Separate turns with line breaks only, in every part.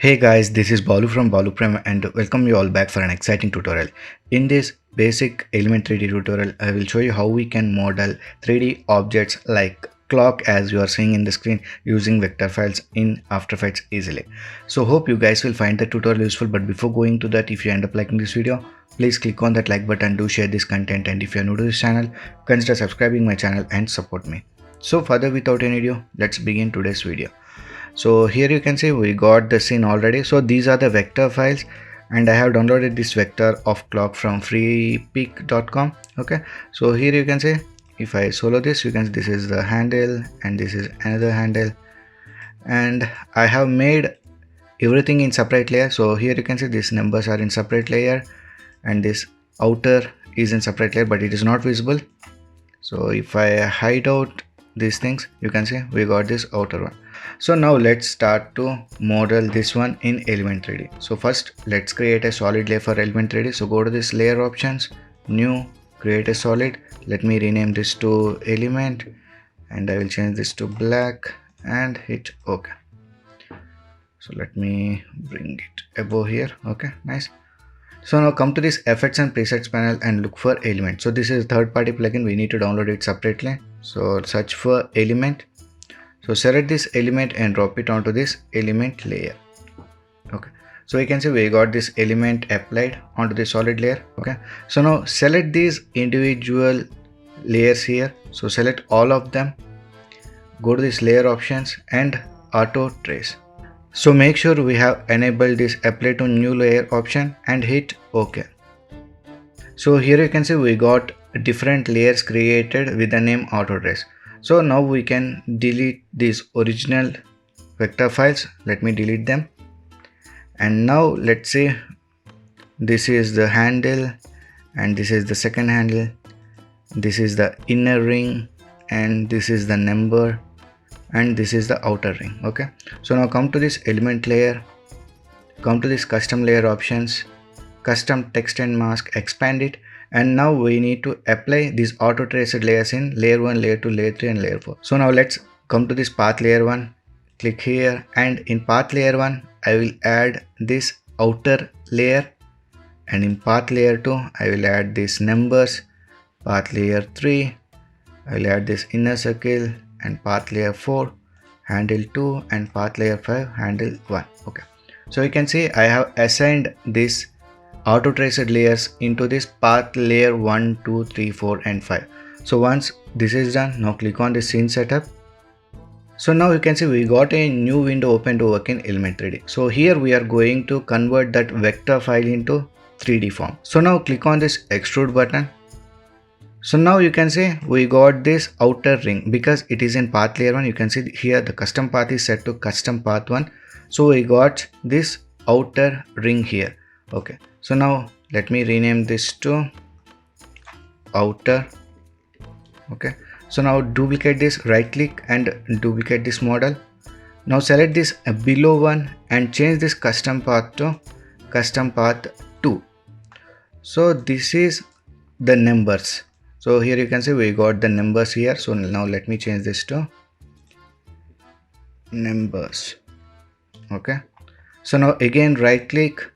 Hey guys, this is Balu from Balu Prem and welcome you all back for an exciting tutorial. In this basic Element 3D tutorial, I will show you how we can model 3D objects like clock as you are seeing in the screen using vector files in After Effects easily. So hope you guys will find the tutorial useful, but before going to that, if you end up liking this video, please click on that like button, do share this content, and if you are new to this channel, consider subscribing my channel and support me. So further without any ado, let's begin today's video. So here you can see we got the scene already. So these are the vector files and I have downloaded this vector of clock from freepik.com. Okay, so here you can see if I solo this, you can see this is the handle and this is another handle, and I have made everything in separate layer. So here you can see these numbers are in separate layer and this outer is in separate layer, but it is not visible. So if I hide out these things, you can see we got this outer one. So now let's start to model this one in Element 3D. So first let's create a solid layer for Element 3D. So go to this layer options, new, create a solid. Let me rename this to element and I will change this to black and hit OK. So let me bring it above here. Okay, nice. So now come to this effects and presets panel and look for element. So this is third party plugin, we need to download it separately. So search for element. So select this element and drop it onto this element layer. Okay, so you can see we got this element applied onto the solid layer. Okay, so now select these individual layers here. So select all of them, go to this layer options and auto trace. So make sure we have enabled this apply to new layer option and hit OK. So here you can see we got different layers created with the name auto trace. So now we can delete these original vector files. Let me delete them. And now let's say this is the handle and this is the second handle. This is the inner ring and this is the number and this is the outer ring. Okay, so now come to this element layer, come to this custom layer options, custom text and mask, expand it, and now we need to apply these auto traced layers in layer 1, layer 2, layer 3 and layer 4. So now let's come to this path layer 1, click here, and in path layer 1 I will add this outer layer, and in path layer 2 I will add these numbers, path layer 3 I will add this inner circle, and path layer 4 handle 2 and path layer 5 handle 1. Okay, so you can see I have assigned this auto traced layers into this path layer 1, 2, 3, 4 and 5. So once this is done, now click on the scene setup. So now you can see we got a new window open to work in Element 3D. So here we are going to convert that vector file into 3D form. So now click on this extrude button. So now you can see we got this outer ring because it is in path layer 1. You can see here the custom path is set to custom path 1. So we got this outer ring here. Okay, so now let me rename this to outer. Okay, so now duplicate this, right click and duplicate this model. Now select this below one and change this custom path to custom path 2. So this is the numbers. So here you can see we got the numbers here. So now let me change this to numbers. Okay, so now again right click,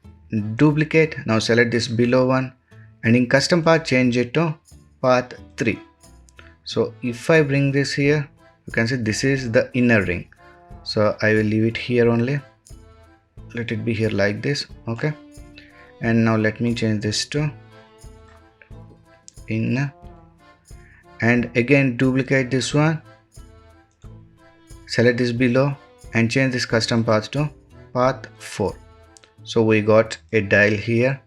duplicate, now select this below one and in custom path change it to path 3. So if I bring this here, you can see this is the inner ring. So I will leave it here only, let it be here like this. Okay, and now let me change this to inner and again duplicate this one, select this below and change this custom path to path 4. So we got a dial here.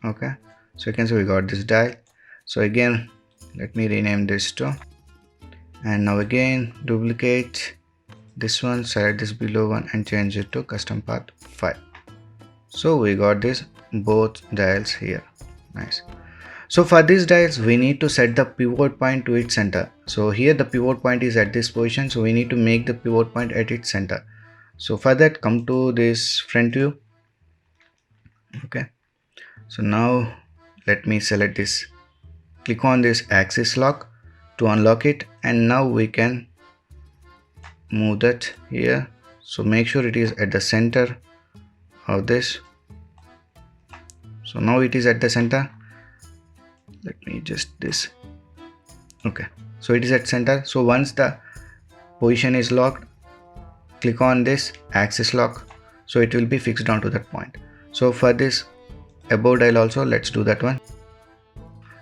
Okay, so you can see we got this dial. So again let me rename this to, and now again duplicate this one, select this below one and change it to custom path 5. So we got this both dials here. Nice. So for these dials we need to set the pivot point to its center. So here the pivot point is at this position, so we need to make the pivot point at its center. So for that come to this front view. Okay, so now let me select this, click on this axis lock to unlock it, and now we can move that here. So make sure it is at the center of this. So now it is at the center. Let me just this. Okay, so it is at center. So once the position is locked, click on this axis lock, so it will be fixed down to that point. So for this above dial also, let's do that one.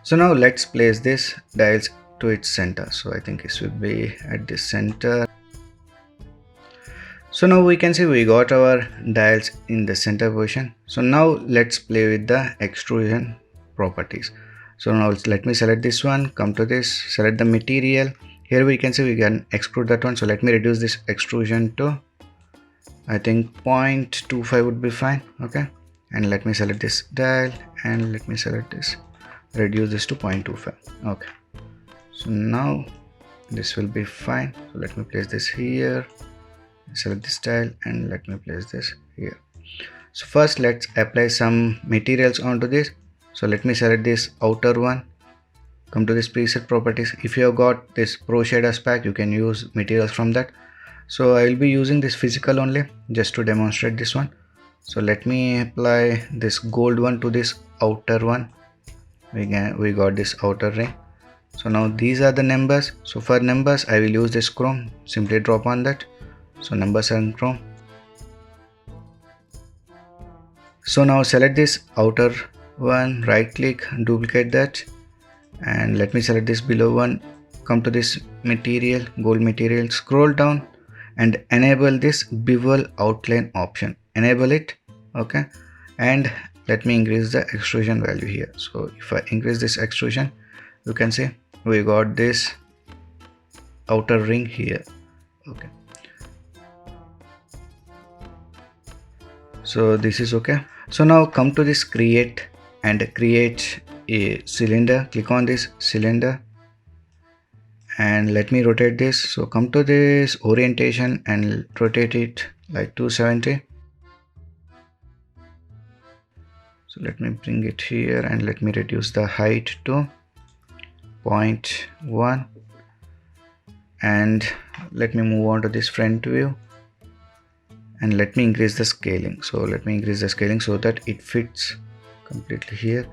So now let's place this dials to its center. So I think it should be at the center. So now we can see we got our dials in the center position. So now let's play with the extrusion properties. So now let me select this one, come to this, select the material. Here we can see we can extrude that one. So let me reduce this extrusion to, I think 0.25 would be fine. Okay, and let me select this dial and let me select this, reduce this to 0.25. okay, so now this will be fine. So let me place this here, select this dial and let me place this here. So first let's apply some materials onto this. So let me select this outer one, come to this preset properties. If you have got this Pro Shaders pack, you can use materials from that. So I will be using this physical only just to demonstrate this one. So let me apply this gold one to this outer one. We got this outer ring. So now these are the numbers. So for numbers I will use this chrome, simply drop on that. So numbers and chrome. So now select this outer one, right click, duplicate that, and let me select this below one, come to this material, gold material, scroll down and enable this bevel outline option, enable it. Okay, and let me increase the extrusion value here. So if I increase this extrusion, you can see we got this outer ring here. Okay, so this is okay. So now come to this create and create a cylinder, click on this cylinder and let me rotate this. So come to this orientation and rotate it like 270. So let me bring it here and let me reduce the height to 0.1 and let me move on to this front view and let me increase the scaling. So let me increase the scaling so that it fits completely here.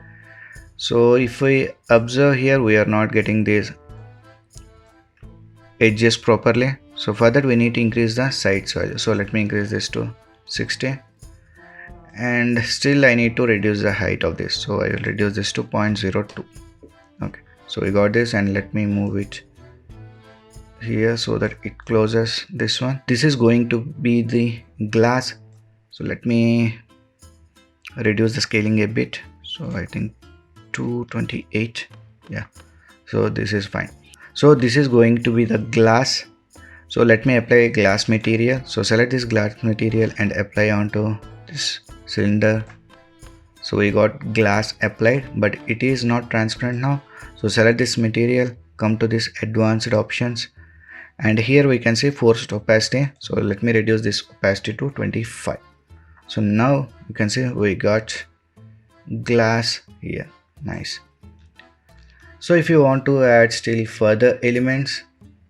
So if we observe here, we are not getting these edges properly. So for that we need to increase the sides value. So let me increase this to 60 and still I need to reduce the height of this. So I will reduce this to 0.02. Okay, so we got this and let me move it here so that it closes this one. This is going to be the glass. So let me reduce the scaling a bit. So I think 228. Yeah, so this is fine. So this is going to be the glass. So let me apply glass material. So select this glass material and apply onto this cylinder. So we got glass applied, but it is not transparent now. So select this material, come to this advanced options and here we can see forced opacity. So let me reduce this opacity to 25. So now you can see we got glass here. Nice. So if you want to add still further elements,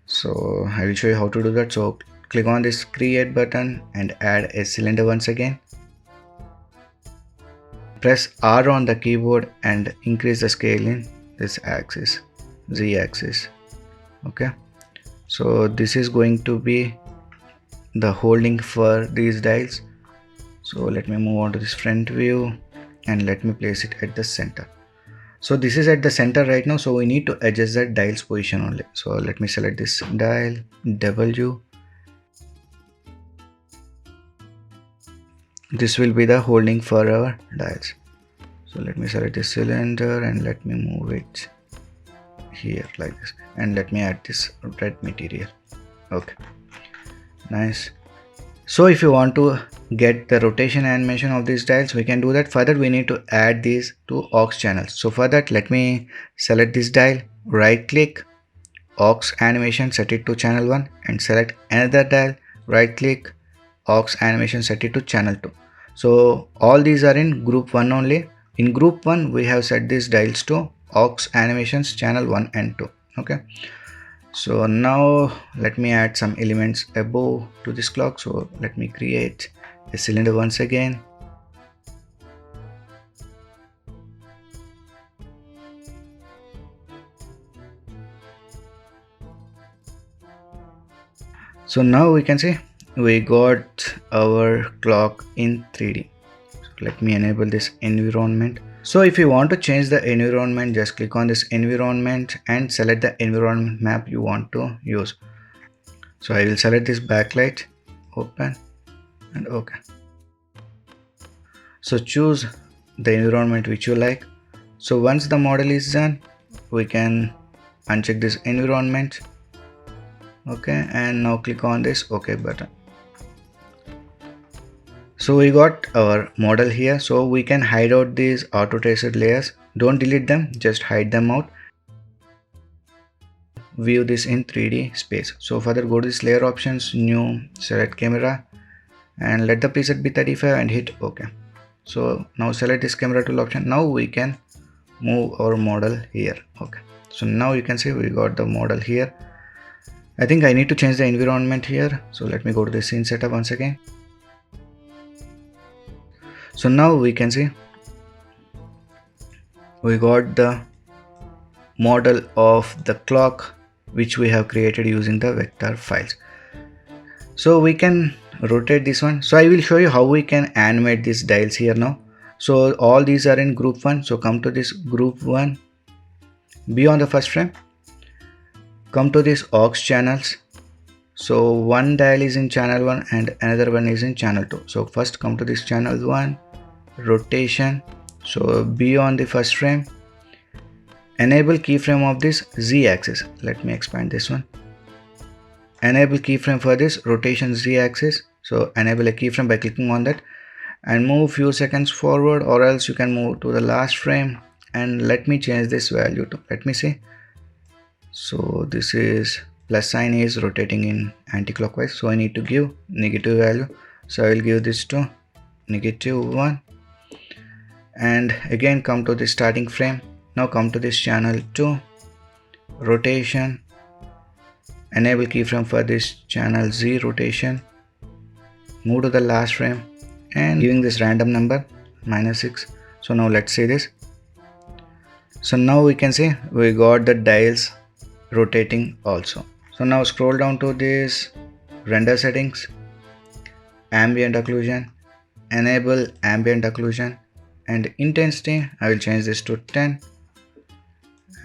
so I will show you how to do that. So click on this create button and add a cylinder once again. Press R on the keyboard and increase the scale in this axis, Z axis. Okay, so this is going to be the holding for these dials. So let me move on to this front view and let me place it at the center. So this is at the center right now, so we need to adjust that dial's position only. So let me select this dial W. This will be the holding for our dials. So let me select this cylinder and let me move it here like this and let me add this red material. Okay, nice. So if you want to get the rotation animation of these dials, we can do that. Further we need to add these two aux channels. So for that let me select this dial, right click, aux animation, set it to channel 1 and select another dial, right click, aux animation, set it to channel 2. So all these are in group 1 only. In group 1 we have set these dials to aux animations channel 1 and 2. Okay, so now let me add some elements above to this clock. So let me create a cylinder once again, So now we can see we got our clock in 3D. So let me enable this environment. So if you want to change the environment, just click on this environment and select the environment map you want to use. So I will select this backlight, open and OK. So choose the environment which you like. So once the model is done, we can uncheck this environment. Okay, and now click on this OK button. So we got our model here. So we can hide out these auto traced layers. Don't delete them, just hide them out. View this in 3D space. So further go to this layer options, new, select camera and let the preset be 35 and hit OK. So now select this camera tool option. Now we can move our model here. Okay, so now you can see we got the model here. I think I need to change the environment here. So let me go to the scene setup once again. So now we can see we got the model of the clock which we have created using the vector files. So we can rotate this one. So I will show you how we can animate these dials here now. So all these are in group 1. So come to this group 1, be on the first frame, come to this aux channels. So one dial is in channel 1 and another one is in channel 2. So first come to this channel 1, rotation. So be on the first frame, enable keyframe of this Z axis. Let me expand this one. Enable keyframe for this rotation Z axis. So enable a keyframe by clicking on that and move few seconds forward, or else you can move to the last frame. And let me change this value to, let me see. So this is plus sign is rotating in anti-clockwise. So I need to give negative value. So I will give this to -1 and again come to the starting frame. Now come to this channel 2, rotation, enable keyframe for this channel Z rotation, move to the last frame and giving this random number -6. So now let's see this. So now we can see we got the dials rotating also. So now scroll down to this render settings, ambient occlusion, enable ambient occlusion and intensity. I will change this to 10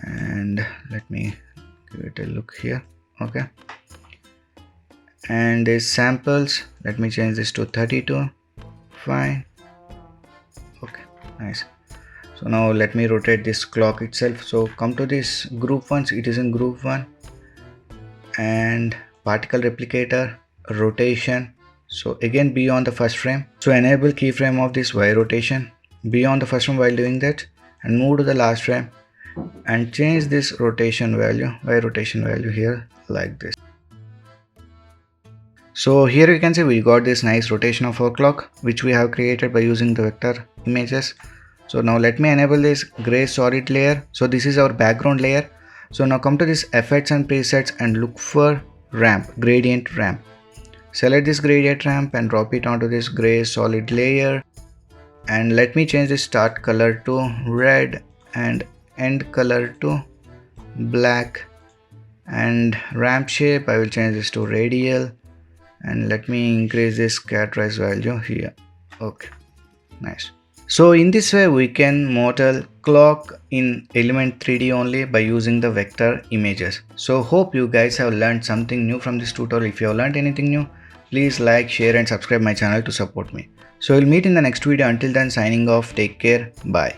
and let me give it a look here. Okay, and these samples, let me change this to 32. Fine. Okay, nice. So now let me rotate this clock itself. So come to this group 1, it is in group 1 and particle replicator, rotation. So again be on the first frame. So enable keyframe of this Y rotation, be on the first frame while doing that and move to the last frame and change this rotation value, Y rotation value here like this. So here you can see we got this nice rotation of our clock which we have created by using the vector images. So now let me enable this gray solid layer. So this is our background layer. So now come to this effects and presets and look for ramp, gradient ramp. Select this gradient ramp and drop it onto this gray solid layer and let me change the start color to red and end color to black and ramp shape I will change this to radial and let me increase this characterize value here. Okay, nice. So in this way we can model clock in Element 3D only by using the vector images. So hope you guys have learned something new from this tutorial. If you have learned anything new, please like, share and subscribe my channel to support me. So we'll meet in the next video. Until then, signing off. Take care. Bye.